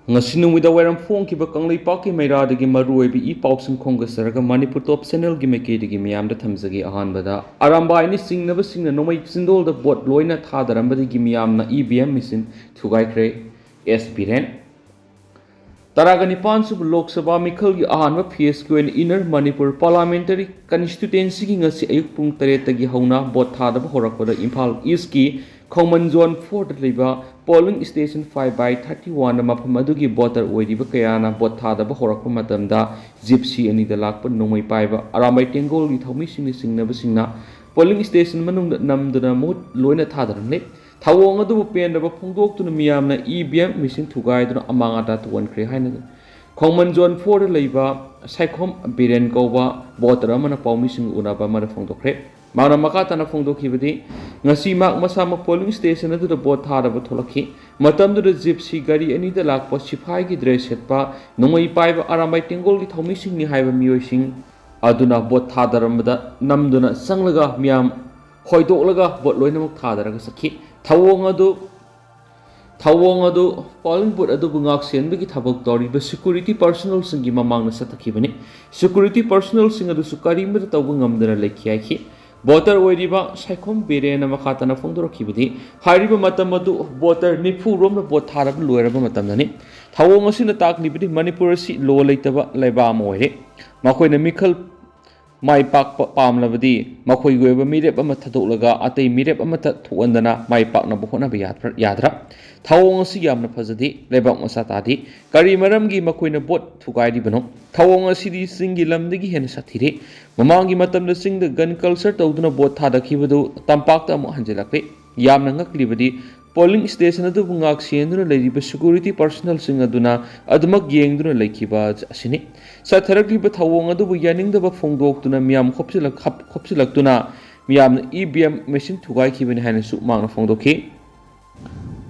ngasi numida wairam phone ki ba kanglei paki maira dagi maru ebi I pausing khonga saraga Manipur top channel gi meke dagi miyam da thamjagi ahan bada Arambai ni singnaba singna Nongmei Chindol da Vote loina thadarambadagi Miyamna EVM Machine Thugai kre SPN Taragani Pansub Lok Sabha Mikhal gi ahanba phase ko inner Manipur parliamentary constituency gi ngasi ayuk pung 3 tagi hauna vote thadaba horakpada Imphal East ki Common Zone 4 da leiba polling station 5/31 na mafam adugi voter oiriba kayana vote thadaba horakpa matamda gypsy ani da lakpa Nongmei paiba Arambai Tengol gi thawmi singna polling station manung namduna mut loina thadaramne thawong adu pendaba phongdok tuna Miyamna EVM Machine Thugai duna amanga da tuan kre haina Common Zone 4 da leiba saikhom biren koba voter amana paumi sing unaba mara phongdokre Mana makata na phongdok hibadi ngasi mak masama polling station adu da vote thadaba tholaki matam du gypsy gari ani da lakpa siphai gi dress setpa Nongmei paiba Arambai Tengol gi thawmi sing ni haiba miyoi sing aduna vote thadaramda namduna sanglaga miyam hoidolaga vote loinamak thadaraga sakhi thawong adu polling booth adu bungak senbagi thabak toriba security personnel singi mamang na satakibani security personnel sing adu sukari mada tawba ngamdana lekhiaki voter oiriba saikhom berena makhatana phongdorakibadi hairiba matam adu voter nifu rom na vote tharab loiraba matam nani thawong asina taklibadi Manipur si lo leitaba laiba moire makoina mikhal mai pak pamlabadi makoi goiba mirep ama thadolaga atei mirep ama thuandana mai pak na bohona yadra thawong asi yamna phajadi lebak masa tadi kari maram gi makoina bot thugai di bano thawong asi di singi lamdagi hen sathire mamangi matam da sing da gun culture tawduna bot thadakhibadu tampak ta mo hanjelakle yamna ngaklibadi polling station adu bungak senduna leiriba security personnel sing aduna adumak yengduna lekhiba asini satharakliba thawong adu bu yaning da ba phongdok tuna miyam khopsilaktuna Miyamna EVM Machine Thugai khibani haina su mangna phongdokhi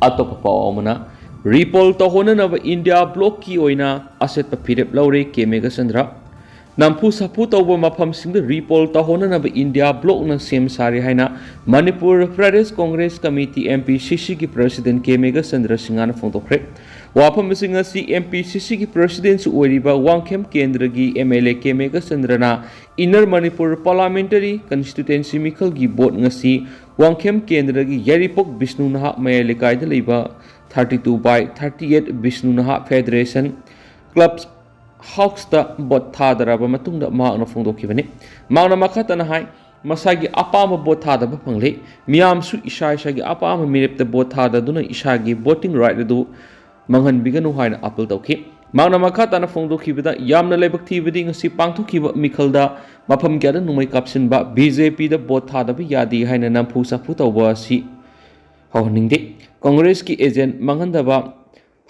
atop paomana repol to honana ba India block ki oina asset pa phirep laure kemega sandra nampu sapu tawba mafam sing da repol to honana ba India block na sem sari haina Manipur Pradesh Congress Committee MPCC ki president kemega sandra singana phongdokre wafam sing asi MPCC ki president su oiriba wangkhem kendra gi MLA kemega sandrana inner Manipur parliamentary constituency mikhal gi vote ngasi wangkhem kendra gi yaripok Vishnu Naha mayalikai da leiba 32/38 Vishnu Naha Federation clubs house da vote thadaraba matungda maakna phongdokibani maakna makhatana hai masagi apama vote thadaba phangle miyam su isagi apama mirep da vote thadaduna isagi voting right adu mangan biganu haina appeal tawki mangna makhatana phongdokhibada yamna leibak thibadi ngasi pangthokhiba mikhalda mafam gyada numai kapsinba BJP da vote thadaba yadi haina nampu sapu tawba si hawningde Congress ki agent mangandaba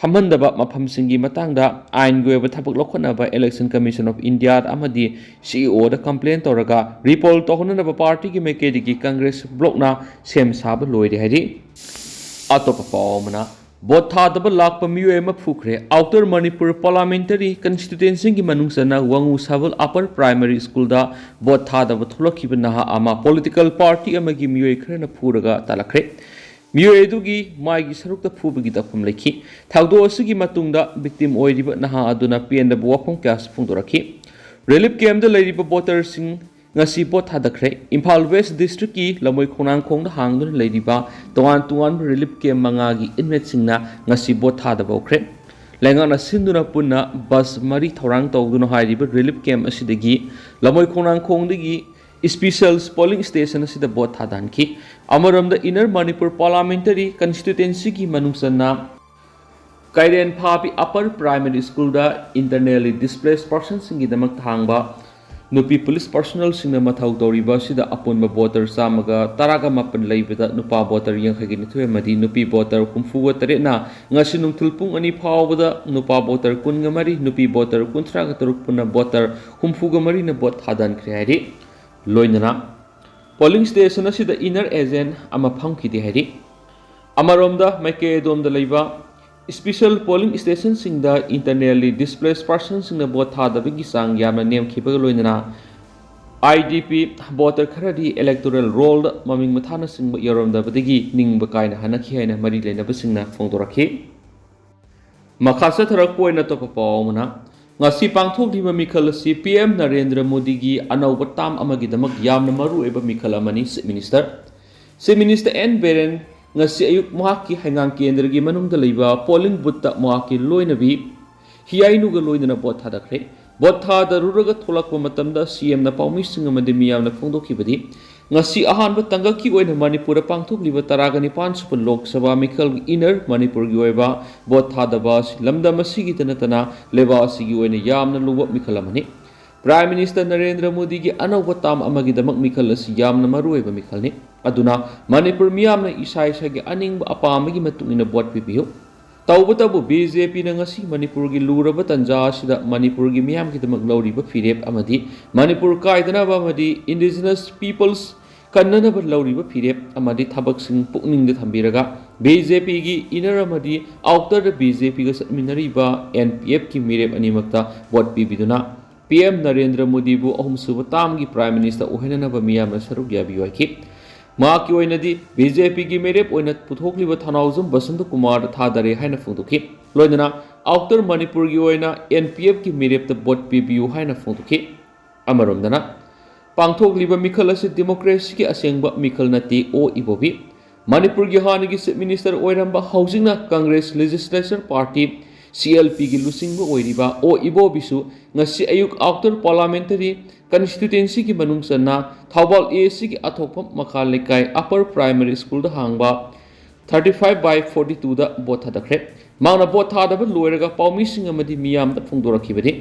hamandaba mafam singi matangda ain goeba thabak lokhanaba Election Commission of India amadi CEO da complaint toraga repol tohonaba party ki mekedi ki Congress block na sem sab loide hari atopa pawmana vote thadaba lakpa miyoy ma phukre outer Manipur parliamentary constituency ki manungsana wangu sabal upper primary school da vote thadaba thulakhiba naha ama political party amagi miyoy khrena phuraga talakre miyoy edugi maigi sarukta phubagi dapum lekhi thagdo asigi matungda victim oiriba naha aduna penda wafam kas phungdorakhi relief camp da leiriba voters sing ngasi vote thadakre Imphal West district ki lamoi khonang khong da hangduna leiriba tuan relief camp manga gi inmate singna ngasi vote thadabokre lengana sinduna punna bus mari thorang tawduna hairiba relief camp asidagi lamoi khonang khong dagi special polling station asida vote thadanki amaramda inner Manipur parliamentary constituency ki manungsana Kairen Phapi upper primary school da internally displaced persons singi damak thangba nupi police personnel singna mathau toriba sida apunba voter samaga taraga mapan leibada nupa voter yankhagi nithwe madi nupi voter kumfuga tarena ngasi nungthul pung ani phawbada nupa voter kunga mari nupi voter kunthra ga turuk punna voter kumfuga mari na vote thadan khri loinana polling station asida inner agent ama phamkhidi hari amaromda maike domda leiba special polling station singda internally displaced persons singna vote thadabagi sang yamna nem khibaga loinana IDP voter kharadi electoral roll maming mathana singba yoromda badagi ningba kaina hanakhi haina mari lena basingna phongdorakhi Makha satharakkpa oina topa paw amana ngasi pangthokliba mikhal asi PM Narendra Modi gi anauba tam amagidamak yamna maruoiba mikhal amani Chief Minister N Beren ngasi ayuk mahakki hangang kendra gi manungda leiba polling booth ta mahakki loinabi hiainuga loinana bot thadakhre bot thadaruraga tholakpa matamda CM na paumi sing amadi miyamna phongdokhibadi ngasi ahanba tangaki oina Manipur pangthokliba taragani pansupa Lok Sabha mikhal inner Manipur gi oiba bot thadaba lamda masigi tanatana leba asigi oina yamna luba mikhal amani Prime Minister Narendra Modi gi anauba tam amagi damak mikhal asi yamna maruoiba mikhal ni aduna Manipur miyamna isai sagi aningba apamagi matungina bot pipiyo Taubatabu BJP na ngasi Manipur gi luraba tanja asida Manipur gi miyam kidamak lauriba firep amadi Manipur kaidanaba amadi indigenous peoples kannanaba lauriba firep amadi thabak sing pukningda thambiraga BJP gi inner amadi outer da BJP ga satminariba NPF ki mirep animakta bot pibiduna PM Narendra Modi bu ahum suba tam gi Prime Minister ohenanaba miyamna saruk yabi waiki Maki oinadi BJP gi merep oina puthokliba thanauzum Basant Kumar thadare haina phungdukhi loinana outer Manipur gi oina NPF ki merep ta bot PBU haina phungdukhi amaromdana pangthokliba mikhal asi democracy ki asengba mikhal nati o ibobi Manipur gi hanigi Chief Minister oiramba housingna Congress Legislature Party CLP gi lusingba oiriba o ibobisu ngasi ayuk outer parliamentary constituency ki manungsana Thaubal AC ki athokpam makha lekai upper primary school da hangba 35/42 da bot thadakhre mangna bot thadaba loiraga paumi sing amadi miyam da phungdorakhibadi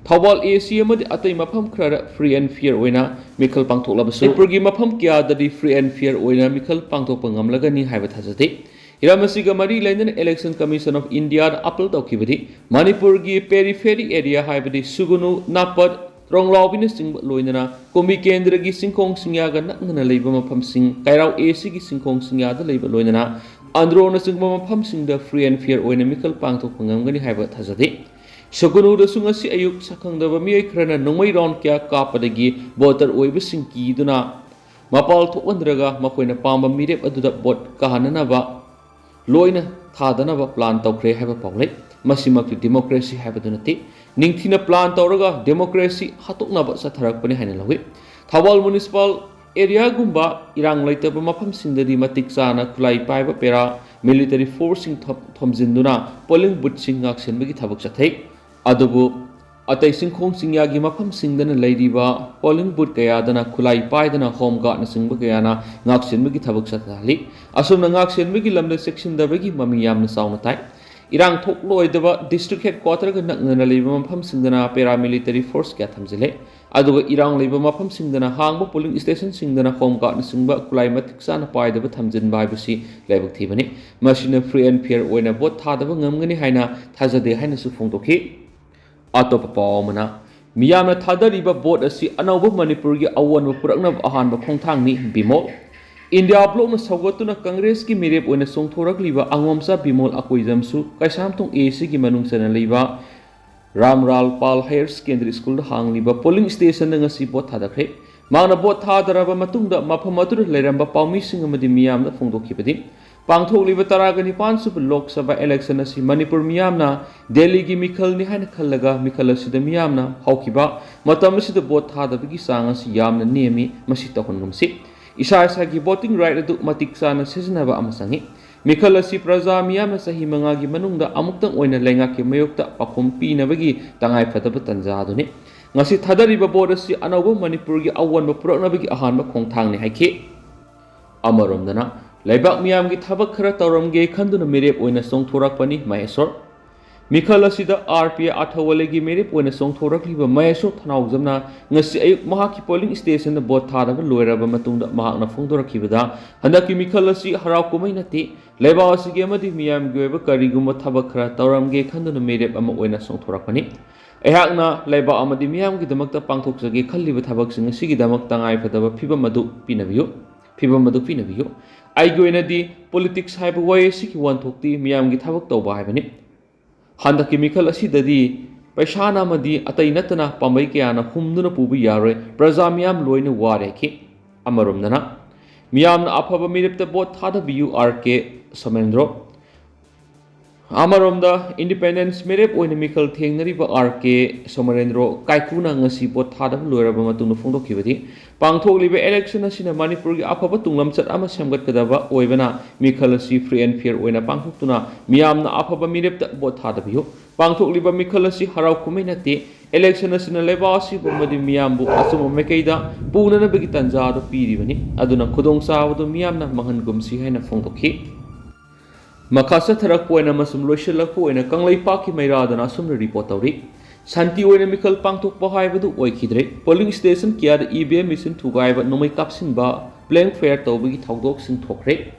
Thaubal AC amadi atai mafam khara free and fair oina mikhal pangthoklabasu Manipur gi mafam kya dadi free and fair oina mikhal pangthokpa ngamlagani haiba thajate Iramasiga mari lainan Election Commission of India appeal tawkhibadi Manipur gi periphery area haibadi Sugunu Napat Ronglawbina sing loinana Komi Kendra gi singkhong singyaga nakna leiba mafam sing Kairau AC gi singkhong singyada leiba loinana Androna singba mafam sing da free and fair oina mikhal pangthokpa ngamgani haiba thajade Sugunu da sungasi ayuk sakhangdaba miyai khrana nongmei round kya kapadagi voter oiba sing kiduna mapal thokandraga makoina pamba mirep aduda bot kahananaba loina thadanaba plan tawkre haiba paulai masimakti democracy haibadunati ningthina plan tawraga democracy hatoknaba satharakpani haina lawi Thawal municipal area gumba irang laitaba mafam singdadi matik chana khulai paiba pera military force sing thomjinduna polling booth sing ngaksenbagi thabak chathai adubu atai singkhong singyagi mafam singdana leiriba polling booth kayadana khulai paidana home guard na singba kayana ngaksenbagi thabak chathali asumna ngaksenbagi lamda section dabagi mami yamna sauna tai irang thokloidaba district headquarter ga nakna leiba mafam singdana paramilitary force kya thamjile aduga irang leiba mafam singdana hangba polling station singdana home guard na singba khulai matik sana paidaba thamjin baibasi leibak thibani machine free and fair oina bot thadaba ngamgani haina thajade haina su phongtokhi Atop Paumana Miyamna Thadariba bot asi anauba Manipur gi awanba purakna ahanba khongthang ni Bimol India block na sawgatuna Congress ki mirep oina songthorakliba angomsa Bimol akoijamsu kaisamthong AC gi manungsana leiba Ramral Pal Higher Secondary School da hangliba polling station na ngasi bot thadakre mangna bot thadaraba matungda mafam atur leiramba paumi sing amadi miyamna phongdokhibadi pangthokliba taragani pansupa Lok Sabha election asi Manipur miyamna Delhi gi mikhal ni haina khallaga mikhal asida miyamna haukiba matam asida bot thadabagi sang asi yamna nemi masi tahongumsi isa isa gi voting right adu matik sana sizinaba amasangi mikhal asi praja miyamna sahi manga gi manungda amuktang oina lenga ki mayokta pakhum pinabagi tangai phataba tanja aduni ngasi thadariba bot asi anauba Manipur gi awanba puraknabagi ahanba khongthang ni haiki amaromdana Laibak miyam gi thabak khara tawramge khanduna merep oina songthorakpani Maheswar mikhal asida RPA athawalegi merep oina songthorakliba Maheswar thanaujamna ngasi ayuk mahaki polling station da bot thadaba loiraba matungda mahakna phongdorakhibada handaki mikhal asi harau kumai nati laiba asigi amadi miyam gi oiba kariguma thabak khara tawramge khanduna merep ama oina songthorakpani ehakna laiba amadi miyam gi damakta pangthokjage khalliba thabak sing asigi damak tangai phadaba phibam adu pinabiyo Aigoinadi politics haiba way siki wanthokti miyam gi thabak tawba haibani handaki mikhal asidadi paisana amadi atai natana pambai kyana humduna pubi yaroi praja miyam loina ware ki amaromnana miyamna afaba miripta bot thadabiyu RK Samendro Amaromda Independence Merep oina Michael Thengnariba RK Somarendro Kaikuna ngasi bot thadab loiraba matungna phongdokhibadi pangthokliba election asina Manipur gi afaba tunglamchat ama semgatkadaba oibana Michael asi free and fair oina pangthoktuna Miyamna afaba mirepta bot thadabiyo pangthokliba Michael asi harau kumai nate election asina leba asi bomadi Miyambu asum mekeida punana bagi tanja do piribani aduna khudong sawadu Miyamna mangan gumsi haina phongdokhi Makasa tharak poina masum loiselak poina kanglai paki mairadana asumna report tawri Santi oina Michael pangthokpa haibadu oikhidre polling station kiada EVM Machine Thugai ba nomai kapsinba blank fair tawbagi thawdok sing thokre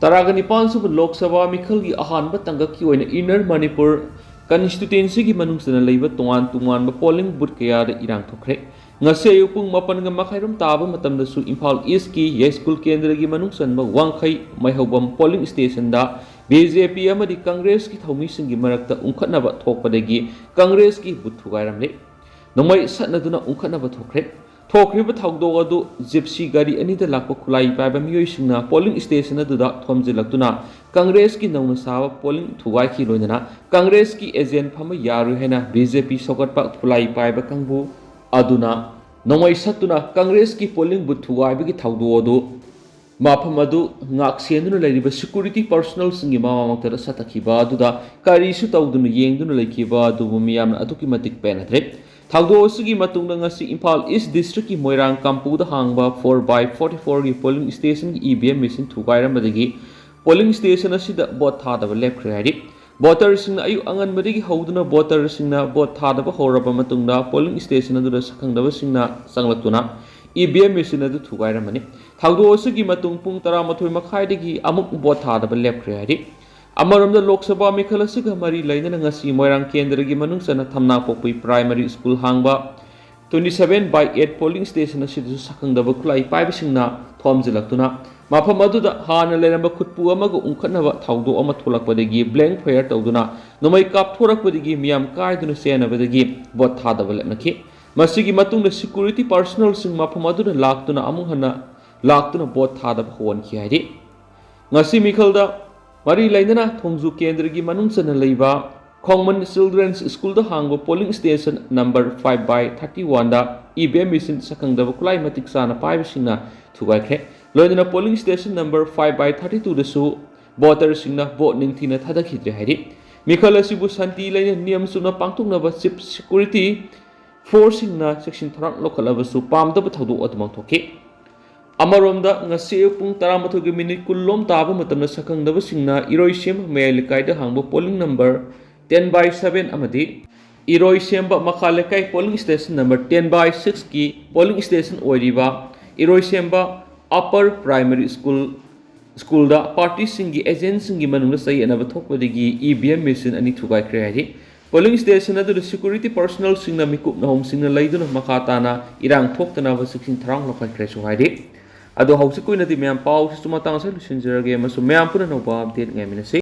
Taragani pansu Lok Sabha Michael gi ahanba tangaki oina inner Manipur constituency gi manungsana leiba tongan ba polling booth kayada irang thokre ngase upung mapan ga makhairum taba matamda su Imphal East ki High School kendra gi manungsan ba wangkhai maihobam polling station da BJP amadi Congress ki thomi singi marakta ungkhatnaba thokpadagi Congress ki booth thugairamle nomai satnaduna ungkhatnaba thokre thokriba thawdo adu gypsy gari anida lakpa khulai paiba miyoi singna polling station aduda thomjilaktuna Congress ki nauna sawa polling thugai ki loinana Congress ki agent phama yaru hena BJP sokatpa khulai paiba kangbu aduna nomai satuna Congress ki polling booth thugai bi thawdo adu maphamadu ngak senduna leiriba security personnel singi mamamangtara satakhiba aduda karisu tawduna yengduna lekhiba adu miyamna atuki matik penatre thawdo sugi matungna ngasi Imphal East District ki Moirang Kampuda hangba 4/44 gi polling station ki EVM machine thugairambadagi polling station asida bot thadaba lepkhre hari voter singna ayu anganbadagi howduna voter singna bot thadaba horaba matungda polling station aduda sakhangdaba singna sanglaktuna EVM machine adu thugairamani thawdo sugi matung pung 13 makhaidagi amuk bot thadaba lepkhre hari Amaramda Lok Sabha Michael asiga mari lainana ngasi Moirang kendra gi manungsana thamna pokpui primary school hangba 27/8 polling station asidu sakhangdaba khulai paibisingna thomjilaktuna mafam aduda hana leramba khutpu amaga ungkhatnaba thawdo ama tholakpadagi blank fair tawduna nomai kap thorakpadagi miyam kaiduna senabadagi bot thadaba lepnaki masigi matungda security personnel sing mafam aduda laktuna amuhana laktuna bot thadaba honki hairi ngasi Michaelda Mari lainana thongju kendra gi manungsana leiba Khongman Children's School da hangba polling station number 5/31 da EVM machine sakhangdaba kulai matik sana paibisingna thugaikhe loina polling station number 5/32 da su voter singna vote ningthina thadakhidre hairi Michael asibu santi laina niyam suna pangtoknaba chief security force singna section tharak lokhalaba su pamdaba thawdo atmang thoke Amaromda ngase pung 13 minute kullom taba matamna sakhangdaba singna Iroisem Melikai hangba polling number 10/7 amadi Iroisemba Makhalekai polling station number 10/6 ki polling station oiriba Iroisemba upper primary school da party singi agent singi manungna sai anaba thokpadagi EVM machine ani thugai krehari polling station adu security personnel singna mikup na hom singna laiduna makhatana irang thoktana ba sikhin tharang lokai kresu haidi ado hausi koina di meyam pau suma tang sa lusin jerage masu meyam puna no ba update ngai minase